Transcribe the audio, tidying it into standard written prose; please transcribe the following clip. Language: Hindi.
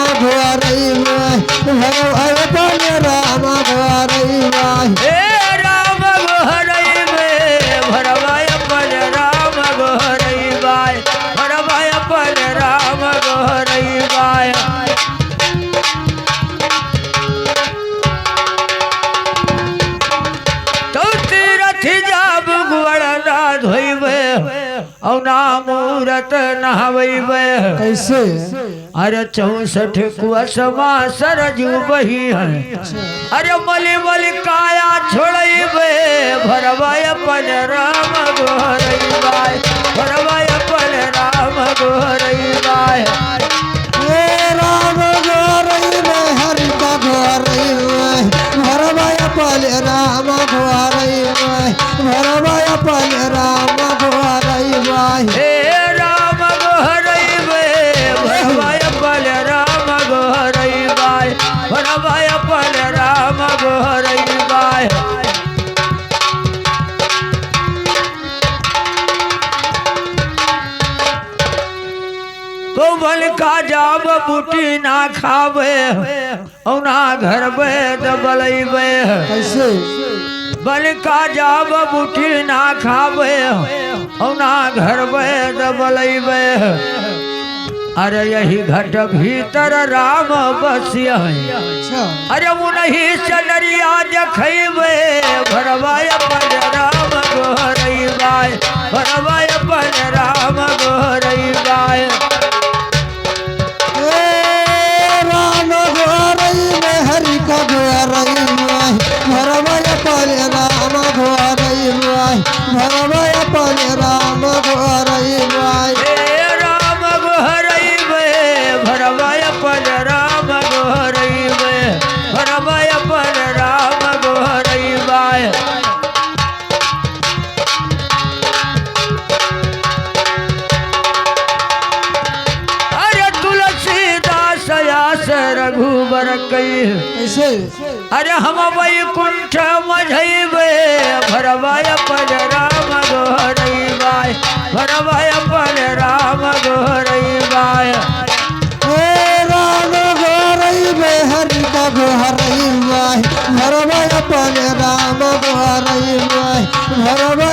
घोरई माय भरवाय अपन राम घोरई माय हे राम गोहरई में भरवाय अपन राम गोहरई बाय भरवाय अपन राम गोहरई बाय तो तीरथ जाब गुवड़ा धोइबे औना मूरत नहवैबे कैसे अरे 64 कुसमा सरजू बही है अरे मलि मलि काया छोड़बे भरवाय अपन राम गोहरई बाय भरवाय अपन राम गोहरई बाय हे राम घोरई में हरि का घोरई में भरवाय अपन राम घोरई में भरवाय अपन राम घोरई में हे राम गोहरई में भरवाय अपन राम गोहरई बाय भरवाय अपन राम गोहरई बाय कोमल का जाब बूटी ना खावे औना घर में दबलैबे कैसे बल का जाब बूटी ना खावे औना घर में दबलैबे अरे यही घट भीतर राम बसिया अच्छा अरे उन्हीं चनरिया देखैबे भरवाय अपन राम गोहरई बाय भरवाय अपन राम गोहरई बाय राम घोरई में हरि का घोरई में भरवाय अपन राम घोरई में भरवाय अपन राम घोरई में हे राम गोहरई में भरवाय अपन राम गोहरई में भरवाय अपन राम गोहरई बाय अरे तुलसीदास आस रघुबर कई कैसे अरे हम वैकुंठ मझैबे भरवाय अपन राम गोहरई बाय भरवाय अपन राम गोहरई बाय हे राम घोरई में हरि का घोरई में भरवाय अपन राम घोरई में भरवाय